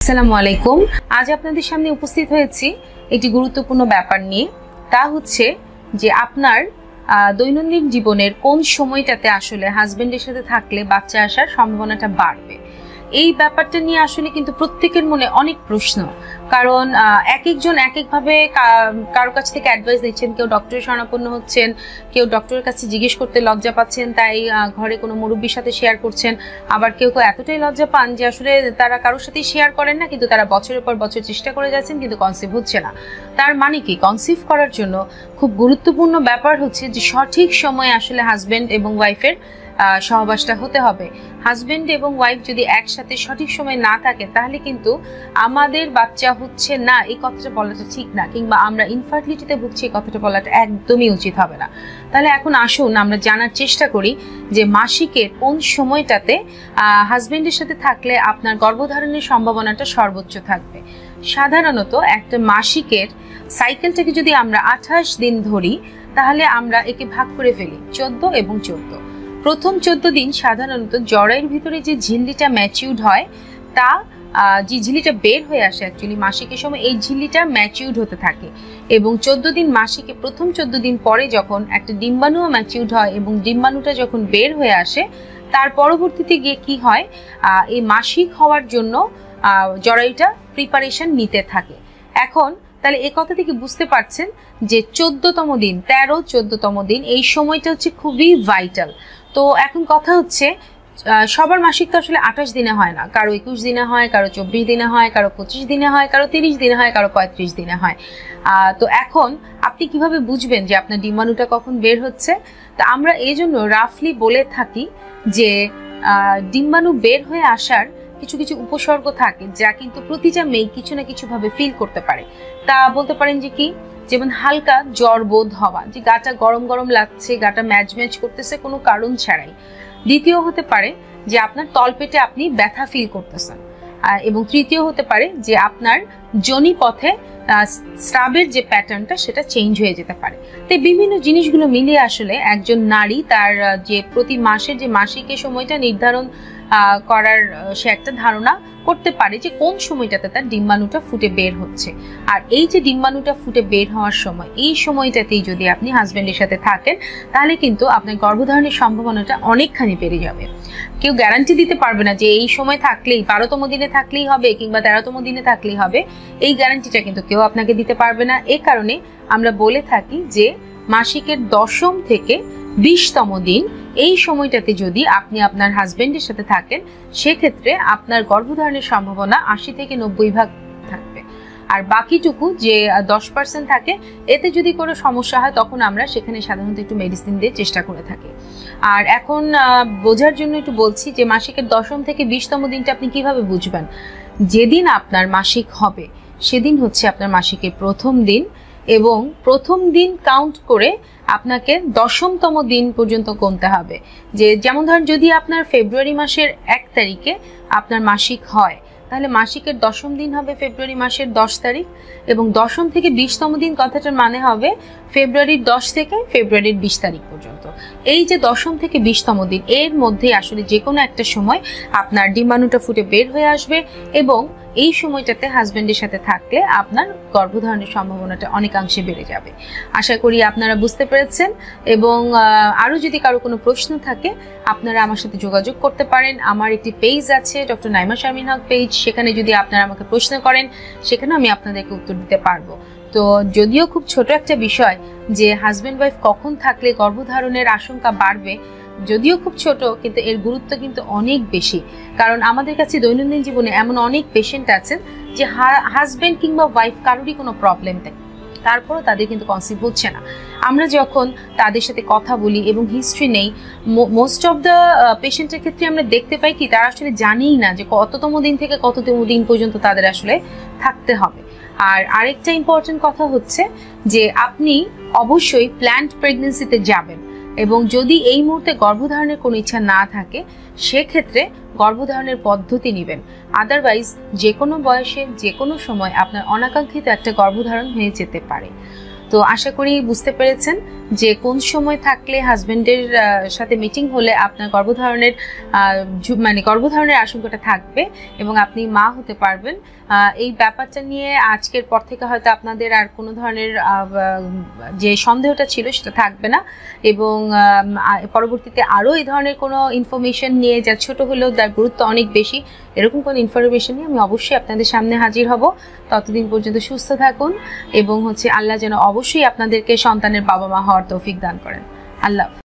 আসসালামু আলাইকুম। আজ আপনাদের সামনে উপস্থিত হয়েছি একটি গুরুত্বপূর্ণ ব্যাপার নিয়ে। তা হচ্ছে যে আপনার দৈনন্দিন জীবনের কোন সময়টাতে আসলে হাজবেন্ডের সাথে থাকলে বাচ্চা আসার সম্ভাবনাটা বাড়বে। এই ব্যাপারটা নিয়ে আসলে কিন্তু প্রত্যেকের মনে অনেক প্রশ্ন, কারণ এক একজন এক একভাবে কারো কাছ থেকে অ্যাডভাইস দিচ্ছেন। কেউ ডক্টরের শরণাপন্ন হচ্ছেন, কেউ ডক্টরের কাছে জিজ্ঞেস করতে লজ্জা পাচ্ছেন, তাই ঘরে কোনো মুরব্বীর সাথে শেয়ার করছেন। আবার কেউ কেউ এতটাই লজ্জা পান যে আসলে তারা কারোর সাথেই শেয়ার করেন না, কিন্তু তারা বছরের পর বছর চেষ্টা করে যাচ্ছেন কিন্তু কনসিভ হচ্ছে না। তার মানে কি, কনসিভ করার জন্য খুব গুরুত্বপূর্ণ ব্যাপার হচ্ছে যে সঠিক সময়ে আসলে হাজবেন্ড এবং ওয়াইফের সহবাসটা হতে হবে। হাজবেন্ড এবং ওয়াইফ যদি একসাথে সঠিক সময় না থাকে তাহলে কিন্তু আমাদের বাচ্চা হচ্ছে না এই কথাটা বলাটা ঠিক না, কিংবা আমরা ইনফার্টিলিটিতে ভুগছি এই কথাটা বলাটা একদমই উচিত হবে না। তাহলে এখন আসুন আমরা জানার চেষ্টা করি যে মাসিকের কোন সময়টাতে হাজবেন্ডের সাথে থাকলে আপনার গর্ভধারণের সম্ভাবনাটা সর্বোচ্চ থাকবে। সাধারণত একটা মাসিকের সাইকেলটাকে যদি আমরা 28 দিন ধরি তাহলে আমরা একে ভাগ করে ফেলি 14 এবং 14। প্রথম 14 দিন সাধারণত জরায়ুর ভিতরে যে ঝিল্লিটা ম্যাচিউরড হয়, তা যে ঝিল্লিটা বের হয়ে আসে অ্যাকচুয়ালি মাসিকের সময়, এই ঝিল্লিটা ম্যাচিউরড হতে থাকে। এবং 14 দিন মাসিকে প্রথম 14 দিন পরে যখন একটা ডিম্বাণুও ম্যাচিউরড হয় এবং ডিম্বাণুটা যখন বের হয়ে আসে, তার পরবর্তীতে গিয়ে কি হয়, এই মাসিক হওয়ার জন্য জরায়ুটা প্রিপারেশন নিতে থাকে। এখন তাহলে এ কথা থেকে বুঝতে পারছেন যে 14তম দিন, 13-14তম দিন এই সময়টা হচ্ছে খুবই ভাইটাল। তো এখন কথা হচ্ছে সবার মাসিক তো আসলে 28 দিনে হয় না, কারো 21 দিনে হয়, কারো 24 দিনে হয়, কারো 25 দিনে হয়, কারো 30 দিনে হয়, কারো 35 দিনে হয়। তো এখন আপনি কিভাবে বুঝবেন যে আপনার ডিম্বাণুটা কখন বের হচ্ছে? তা আমরা এই জন্য রাফলি বলে থাকি যে ডিম্বাণু বের হয়ে আসার কিছু কিছু উপসর্গ থাকে যা কিন্তু প্রতিটা মেয়ে কিছু না কিছু ভাবে ফিল করতে পারে। তা বলতে পারেন যে কি, যেমন হালকা জ্বর বোধ হওয়া, যে গাটা গরম গরম লাগছে, গাটা ম্যাজ ম্যাজ করতেছে কোনো কারণ ছাড়াই। দ্বিতীয় হতে পারে যে আপনার তলপেটে আপনি ব্যথা ফিল করতেছেন। এবং তৃতীয় হতে পারে যে আপনার যোনিপথে স্রাবের যে প্যাটার্নটা সেটা চেঞ্জ হয়ে যেতে পারে। তো বিভিন্ন জিনিসগুলো মিলিয়ে আসলে একজন নারী তার যে প্রতি মাসের যে মাসিকের সময়টা নির্ধারণ করার সে একটা ধারণা করতে পারে যে কোন সময়টাতে তার ডিম্বাণুটা ফুটে বের হচ্ছে। আর এই যে ডিম্বাণুটা ফুটে বের হওয়ার সময়, এই সময়টাতেই যদি আপনি হাজবেন্ডের সাথে থাকেন তাহলে কিন্তু আপনার গর্ভধারণের সম্ভাবনাটা অনেকখানি বেড়ে যাবে। কেউ গ্যারান্টি দিতে পারবে না যে এই সময় থাকলেই 12তম দিনে থাকলেই হবে কিংবা 13তম দিনে থাকলেই হবে, এই গ্যারান্টিটা কিন্তু কেউ আপনাকে দিতে পারবে না। এ কারণে আমরা বলে থাকি যে মাসিকের 10ম থেকে 20তম দিন এই সময়টাতে যদি আপনি আপনার হাজবেন্ডের সাথে থাকেন সেক্ষেত্রে আপনার গর্ভধারণের সম্ভাবনা 80 থেকে 90% থাকবে। আর বাকিটুকু যে 10% থাকে, এতে যদি কোনো সমস্যা হয় তখন আমরা সেখানে সাধারণত একটু মেডিসিন দিয়ে চেষ্টা করে থাকি। আর এখন বোঝার জন্য একটু বলছি যে মাসিকের 10ম থেকে 20তম দিনটা আপনি কিভাবে বুঝবেন। যেদিন আপনার মাসিক হবে সেদিন হচ্ছে আপনার মাসিকের প্রথম দিন, এবং প্রথম দিন কাউন্ট করে আপনাকে 10তম দিন পর্যন্ত গুনতে হবে। যে যেমন ধরেন যদি আপনার ফেব্রুয়ারি মাসের 1 তারিখে আপনার মাসিক হয় তাহলে মাসিকের 10ম দিন হবে ফেব্রুয়ারি মাসের 10 তারিখ, এবং 10ম থেকে 20তম দিন কথাটার মানে হবে ফেব্রুয়ারির 10 থেকে ফেব্রুয়ারির 20 তারিখ পর্যন্ত। এই যে 10ম থেকে 20তম দিন এর মধ্যে আসলে যে কোনো একটা সময় আপনার ডিম্বাণুটা ফুটে বের হয়ে আসবে, এবং এই সময়টাতে হাজবেন্ডের সাথে থাকলে আপনার গর্ভধারণের সম্ভাবনাটা অনেকাংশে বেড়ে যাবে। আশা করি আপনারা বুঝতে পেরেছেন, এবং আরও যদি কারো কোনো প্রশ্ন থাকে আপনারা আমার সাথে যোগাযোগ করতে পারেন। আমার একটি পেজ আছে, ডক্টর নাইমা শারমিন হক পেজ, সেখানে যদি আপনারা আমাকে প্রশ্ন করেন সেখানে আমি আপনাদেরকে উত্তর দিতে পারবো। তো যদিও খুব ছোট একটা বিষয় যে হাজবেন্ড ওয়াইফ কখন থাকলে গর্ভধারণের আশঙ্কা বাড়বে, যদিও খুব ছোট কিন্তু এর গুরুত্ব কিন্তু অনেক বেশি। কারণ আমাদের কাছে দৈনন্দিন জীবনে এমন অনেক পেশেন্ট আছেন যে হাজবেন্ড কিংবা ওয়াইফ কারোরই কোনো প্রবলেম নেই, তারপরও তাদের কিন্তু কনসিভ হচ্ছে না। আমরা যখন তাদের সাথে কথা বলি এবং হিস্ট্রি নেই, মোস্ট অফ দ্য পেশেন্টের ক্ষেত্রে আমরা দেখতে পাই কি তারা আসলে জানেই না যে কততম দিন থেকে কততম দিন পর্যন্ত তাদের আসলে থাকতে হবে। আর আরেকটা ইম্পর্টেন্ট কথা হচ্ছে যে আপনি অবশ্যই প্ল্যান্ড প্রেগনেন্সিতে যাবেন, এবং যদি এই মুহূর্তে গর্ভধারণের কোনো ইচ্ছা না থাকে সেক্ষেত্রে গর্ভধারণের পদ্ধতি নেবেন। আদারওয়াইজ যে কোনো বয়সে যে কোনো সময় আপনার অনাকাঙ্ক্ষিত একটা গর্ভধারণ হয়ে যেতে পারে। তো আশা করি বুঝতে পেরেছেন যে কোন সময় থাকলে হাজবেন্ডের সাথে মিটিং হলে আপনার গর্ভধারণের আশঙ্কাটা থাকবে এবং আপনি মা হতে পারবেন। এই ব্যাপারটা নিয়ে আজকের পর থেকে হয়তো আপনাদের আর কোনো ধরনের যে সন্দেহটা ছিল সেটা থাকবে না, এবং পরবর্তীতে আরও এই ধরনের কোনো ইনফরমেশন নিয়ে, যা ছোট হলেও তার গুরুত্ব অনেক বেশি, এরকম কোনো ইনফরমেশন নিয়ে আমি অবশ্যই আপনাদের সামনে হাজির হব। ততদিন পর্যন্ত সুস্থ থাকুন এবং আল্লাহ যেন অবশ্যই আপনাদেরকে সন্তানের বাবা মা হওয়ার তৌফিক দান করেন। আল্লাহ।